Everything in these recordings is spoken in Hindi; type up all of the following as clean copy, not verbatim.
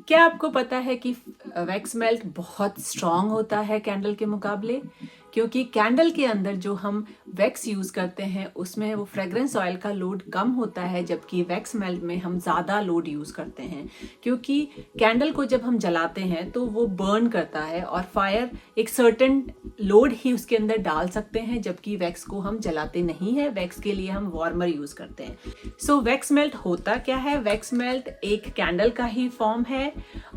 क्या आपको पता है कि वैक्स मेल्ट बहुत स्ट्रॉन्ग होता है कैंडल के मुकाबले? क्योंकि कैंडल के अंदर जो हम वैक्स यूज़ करते हैं उसमें वो फ्रेग्रेंस ऑयल का लोड कम होता है, जबकि वैक्स मेल्ट में हम ज़्यादा लोड यूज़ करते हैं। क्योंकि कैंडल को जब हम जलाते हैं तो वो बर्न करता है और फायर एक सर्टेन लोड ही उसके अंदर डाल सकते हैं, जबकि वैक्स को हम जलाते नहीं है। वैक्स के लिए हम वार्मर यूज़ करते हैं। सो वैक्स मेल्ट होता क्या है? वैक्स मेल्ट एक कैंडल का ही फॉर्म है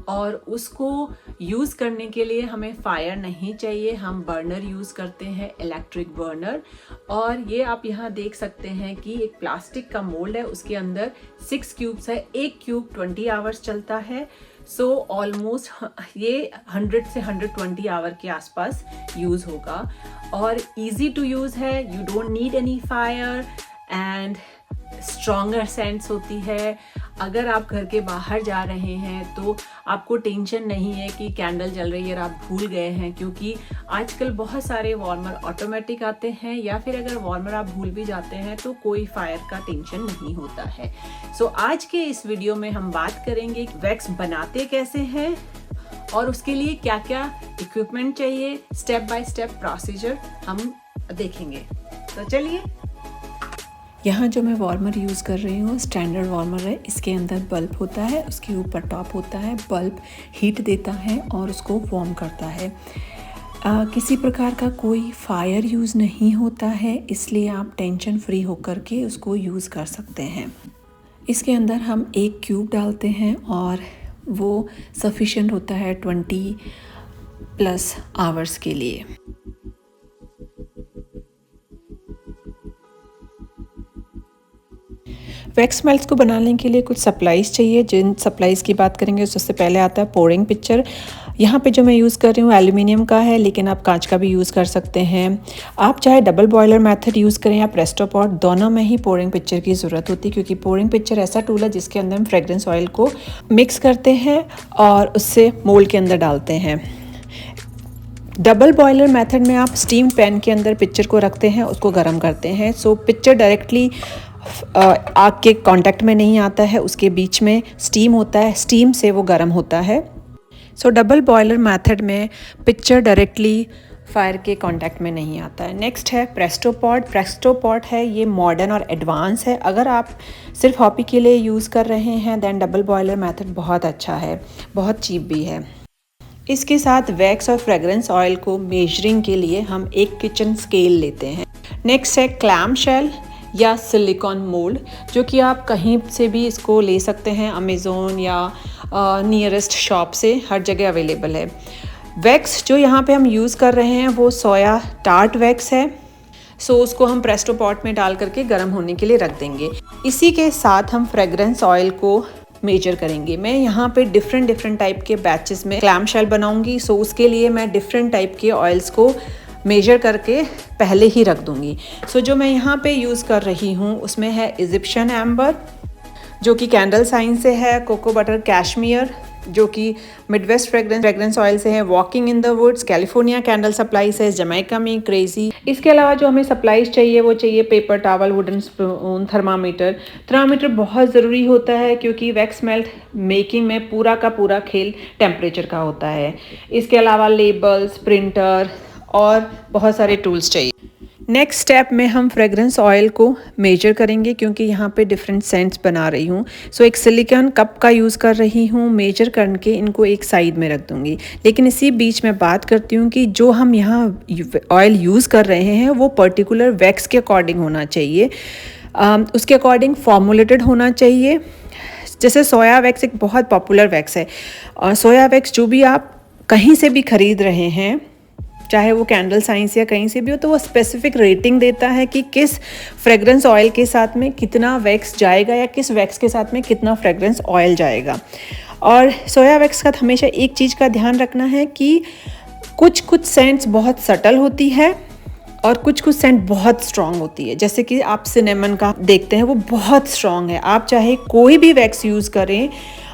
और उसको यूज़ करने के लिए हमें फायर नहीं चाहिए। हम बर्नर यूज़ करते हैं, इलेक्ट्रिक बर्नर। और ये आप यहाँ देख सकते हैं कि एक प्लास्टिक का मोल्ड है, उसके अंदर 6 क्यूब्स है। एक क्यूब 20 आवर्स चलता है। सो ऑलमोस्ट ये 100 से 120 आवर के आसपास यूज़ होगा और इजी टू यूज़ है। You don't need any fire and stronger sense होती है। अगर आप घर के बाहर जा रहे हैं तो आपको टेंशन नहीं है कि कैंडल जल रही है और आप भूल गए हैं, क्योंकि आजकल बहुत सारे वार्मर ऑटोमेटिक आते हैं, या फिर अगर वार्मर आप भूल भी जाते हैं तो कोई फायर का टेंशन नहीं होता है। सो आज के इस वीडियो में हम बात करेंगे वैक्स बनाते कैसे हैं और उसके लिए क्या क्या इक्विपमेंट चाहिए। स्टेप बाय स्टेप प्रोसीजर हम देखेंगे। तो चलिए। यहाँ जो मैं वार्मर यूज़ कर रही हूँ स्टैंडर्ड वार्मर है। इसके अंदर बल्ब होता है, उसके ऊपर टॉप होता है। बल्ब हीट देता है और उसको वार्म करता है। किसी प्रकार का कोई फायर यूज़ नहीं होता है, इसलिए आप टेंशन फ्री होकर के उसको यूज़ कर सकते हैं। इसके अंदर हम एक क्यूब डालते हैं और वो सफिशेंट होता है 20+ आवर्स के लिए। वैक्स मेल्ट्स को बनाने के लिए कुछ सप्लाइज़ चाहिए। जिन सप्लाइज़ की बात करेंगे सबसे पहले आता है पोरिंग पिक्चर। यहाँ पे जो मैं यूज़ कर रही हूँ एल्यूमिनियम का है, लेकिन आप कांच का भी यूज़ कर सकते हैं। आप चाहे डबल बॉयलर मेथड यूज़ करें या प्रेस्टो पॉट, दोनों में ही पोरिंग पिक्चर की ज़रूरत होती है, क्योंकि पोरिंग पिक्चर ऐसा टूल है जिसके अंदर हम फ्रेग्रेंस ऑयल को मिक्स करते हैं और उससे मोल्ड के अंदर डालते हैं। डबल बॉयलर मेथड में आप स्टीम पैन के अंदर पिक्चर को रखते हैं, उसको गर्म करते हैं। सो पिक्चर डायरेक्टली आग के कांटेक्ट में नहीं आता है, उसके बीच में स्टीम होता है, स्टीम से वो गर्म होता है। सो डबल बॉयलर मेथड में पिक्चर डायरेक्टली फायर के कांटेक्ट में नहीं आता है। नेक्स्ट है प्रेस्टो पॉट। प्रेस्टो पॉट है, ये मॉडर्न और एडवांस है। अगर आप सिर्फ हॉबी के लिए यूज़ कर रहे हैं दैन डबल बॉयलर मेथड बहुत अच्छा है, बहुत चीप भी है। इसके साथ वैक्स और फ्रेग्रेंस ऑयल को मेजरिंग के लिए हम एक किचन स्केल लेते हैं। नेक्स्ट है क्लैम शेल या सिलिकॉन मोल्ड, जो कि आप कहीं से भी इसको ले सकते हैं, अमेज़ोन या नियरेस्ट शॉप से, हर जगह अवेलेबल है। वैक्स जो यहाँ पे हम यूज़ कर रहे हैं वो सोया टार्ट वैक्स है। सो उसको हम प्रेस्टो पॉट में डाल करके गर्म होने के लिए रख देंगे। इसी के साथ हम फ्रेग्रेंस ऑयल को मेजर करेंगे। मैं यहाँ पे डिफरेंट टाइप के बैचेस में क्लैम शेल बनाऊंगी। सो उसके लिए मैं डिफरेंट टाइप के ऑयल्स को मेजर करके पहले ही रख दूंगी। सो जो मैं यहाँ पे यूज़ कर रही हूँ उसमें है इजिप्शियन एम्बर, जो कि कैंडल साइन से है। कोको बटर कैशमियर, जो कि मिडवेस्ट फ्रेग्रेंस ऑयल से है। Walking in the woods, California candle supply से, जमैका में क्रेजी। इसके अलावा जो हमें सप्लाईज चाहिए वो चाहिए paper towel, wooden spoon, thermometer बहुत ज़रूरी होता है, क्योंकि वैक्स मेल्ट मेकिंग में पूरा का पूरा खेल टेम्परेचर का होता है। इसके अलावा लेबल्स, प्रिंटर और बहुत सारे टूल्स चाहिए। नेक्स्ट स्टेप में हम फ्रेग्रेंस ऑयल को मेजर करेंगे, क्योंकि यहाँ पे डिफरेंट सेंट्स बना रही हूँ। सो एक सिलिकॉन कप का यूज़ कर रही हूँ। मेजर करके इनको एक साइड में रख दूँगी। लेकिन इसी बीच में बात करती हूँ कि जो हम यहाँ ऑयल यूज़ कर रहे हैं वो पर्टिकुलर वैक्स के अकॉर्डिंग होना चाहिए, उसके अकॉर्डिंग फॉर्मुलेटेड होना चाहिए। जैसे सोया वैक्स एक बहुत पॉपुलर वैक्स है, और सोया वैक्स जो भी आप कहीं से भी ख़रीद रहे हैं, चाहे वो कैंडल साइंस या कहीं से भी हो, तो वो स्पेसिफिक रेटिंग देता है कि किस फ्रेग्रेंस ऑयल के साथ में कितना वैक्स जाएगा या किस वैक्स के साथ में कितना फ्रेग्रेंस ऑयल जाएगा। और सोया वैक्स का हमेशा एक चीज़ का ध्यान रखना है कि कुछ सेंट्स बहुत सटल होती है और कुछ सेंट बहुत स्ट्रॉन्ग होती है। जैसे कि आप सिनेमन का देखते हैं, वो बहुत स्ट्रॉन्ग है। आप चाहे कोई भी वैक्स यूज़ करें,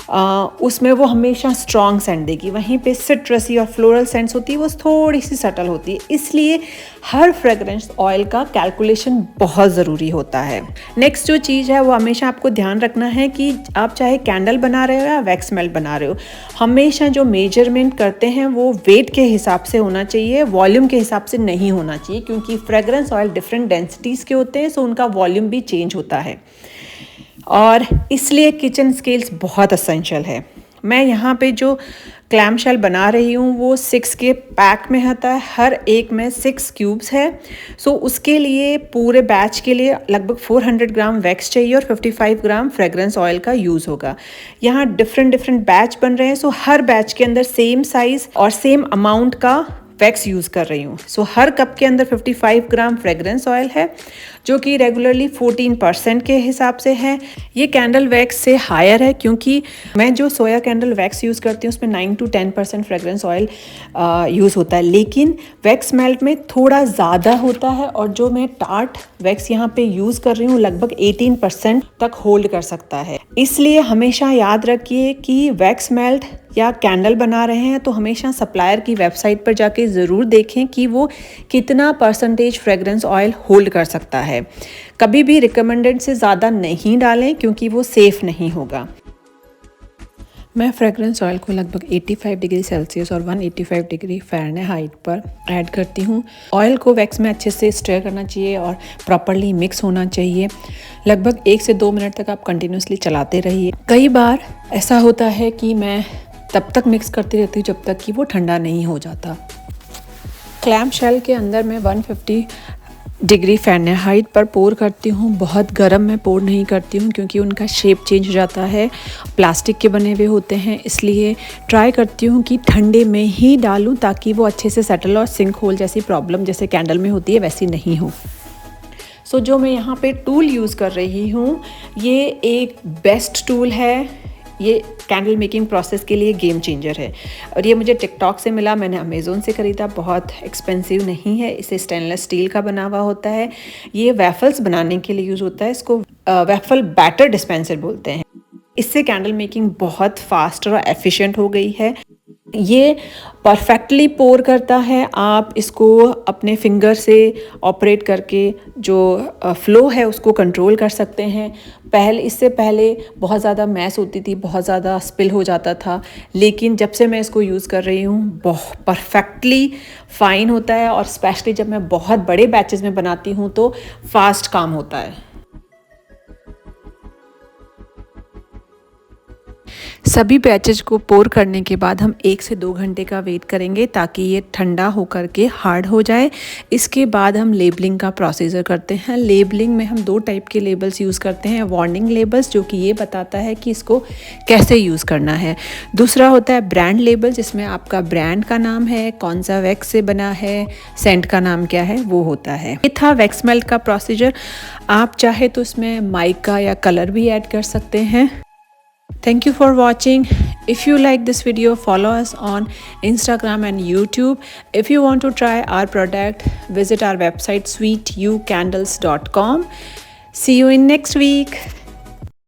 उसमें वो हमेशा स्ट्रॉन्ग सेंट देगी। वहीं पे सिट्रसी और फ्लोरल सेंट्स होती है वो थोड़ी सी सटल होती है। इसलिए हर फ्रेगरेंस ऑयल का कैलकुलेशन बहुत ज़रूरी होता है। नेक्स्ट जो चीज़ है वो हमेशा आपको ध्यान रखना है कि आप चाहे कैंडल बना रहे हो या वैक्स मेल्ट बना रहे हो, हमेशा जो मेजरमेंट करते हैं वो वेट के हिसाब से होना चाहिए, वॉल्यूम के हिसाब से नहीं होना चाहिए, क्योंकि फ्रेगरेंस ऑयल डिफरेंट डेंसिटीज़ के होते हैं, सो उनका वॉल्यूम भी चेंज होता है और इसलिए किचन स्केल्स बहुत असेंशियल है। मैं यहाँ पे जो क्लैम शेल बना रही हूँ वो 6 के पैक में आता है, हर एक में 6 क्यूब्स है। सो उसके लिए पूरे बैच के लिए लगभग 400 ग्राम वैक्स चाहिए और 55 ग्राम फ्रेगरेंस ऑयल का यूज़ होगा। यहाँ डिफरेंट बैच बन रहे हैं, सो हर बैच के अंदर सेम साइज़ और सेम अमाउंट का वैक्स यूज़ कर रही हूँ। सो हर कप के अंदर 55 ग्राम फ्रेगरेंस ऑयल है, जो कि रेगुलरली 14% के हिसाब से है। ये कैंडल वैक्स से हायर है, क्योंकि मैं जो सोया कैंडल वैक्स यूज़ करती हूँ उसमें 9 to 10% फ्रेगरेंस ऑयल यूज़ होता है, लेकिन वैक्स मेल्ट में थोड़ा ज़्यादा होता है और जो मैं टार्ट वैक्स यहाँ पे यूज़ कर रही हूँ लगभग 18% तक होल्ड कर सकता है। इसलिए हमेशा याद रखिए कि वैक्स मेल्ट या कैंडल बना रहे हैं तो हमेशा सप्लायर की वेबसाइट पर जाके ज़रूर देखें कि वो कितना परसेंटेज फ्रेगरेंस ऑयल होल्ड कर सकता है। कभी भी रिकमेंडेड से ज़्यादा नहीं डालें, क्योंकि वो सेफ़ नहीं होगा। मैं फ्रेगरेंस ऑयल को लगभग 85 डिग्री सेल्सियस और 185 डिग्री फ़ारेनहाइट पर ऐड करती हूँ। ऑयल को वैक्स में अच्छे से स्टर करना चाहिए और प्रॉपरली मिक्स होना चाहिए। लगभग 1 से 2 मिनट तक आप कंटिन्यूसली चलाते रहिए। कई बार ऐसा होता है कि मैं तब तक मिक्स करती रहती हूँ जब तक कि वो ठंडा नहीं हो जाता। क्लैम शेल के अंदर मैं 150 डिग्री फ़ारेनहाइट पर पोर करती हूँ। बहुत गर्म मैं पोर नहीं करती हूँ, क्योंकि उनका शेप चेंज हो जाता है, प्लास्टिक के बने हुए होते हैं। इसलिए ट्राई करती हूँ कि ठंडे में ही डालूँ, ताकि वो अच्छे से सेटल और सिंक होल जैसी प्रॉब्लम जैसे कैंडल में होती है वैसी नहीं हो। सो जो मैं यहाँ पे टूल यूज़ कर रही हूँ ये एक बेस्ट टूल है। ये कैंडल मेकिंग प्रोसेस के लिए गेम चेंजर है और ये मुझे टिकटॉक से मिला, मैंने अमेज़ोन से ख़रीदा। बहुत एक्सपेंसिव नहीं है, इसे स्टेनलेस स्टील का बना हुआ होता है। ये वैफल्स बनाने के लिए यूज़ होता है, इसको वैफल बैटर डिस्पेंसर बोलते हैं। इससे कैंडल मेकिंग बहुत फास्ट और एफिशिएंट हो गई है। ये परफेक्टली पोर करता है। आप इसको अपने फिंगर से ऑपरेट करके जो फ़्लो है उसको कंट्रोल कर सकते हैं। इससे पहले बहुत ज़्यादा मैस होती थी, बहुत ज़्यादा स्पिल हो जाता था, लेकिन जब से मैं इसको यूज़ कर रही हूँ बहुत परफेक्टली फ़ाइन होता है और स्पेशली जब मैं बहुत बड़े बैचेस में बनाती हूँ तो फास्ट काम होता है। सभी बैचेज को पोर करने के बाद हम 1 से 2 घंटे का वेट करेंगे ताकि ये ठंडा होकर के हार्ड हो जाए। इसके बाद हम लेबलिंग का प्रोसीजर करते हैं। लेबलिंग में हम 2 टाइप के लेबल्स यूज़ करते हैं। वार्निंग लेबल्स, जो कि ये बताता है कि इसको कैसे यूज़ करना है। दूसरा होता है ब्रांड लेबल, जिसमें आपका ब्रांड का नाम है, कौन सा वैक्स से बना है, सेंट का नाम क्या है, वो होता है। ये था वैक्स मेल्ट का प्रोसीजर। आप चाहे तो इसमें माइका या कलर भी ऐड कर सकते हैं। Thank you for watching. If you like this video, follow us on Instagram and YouTube. If you want to try our product, visit our website sweetucandles.com. See you in next week.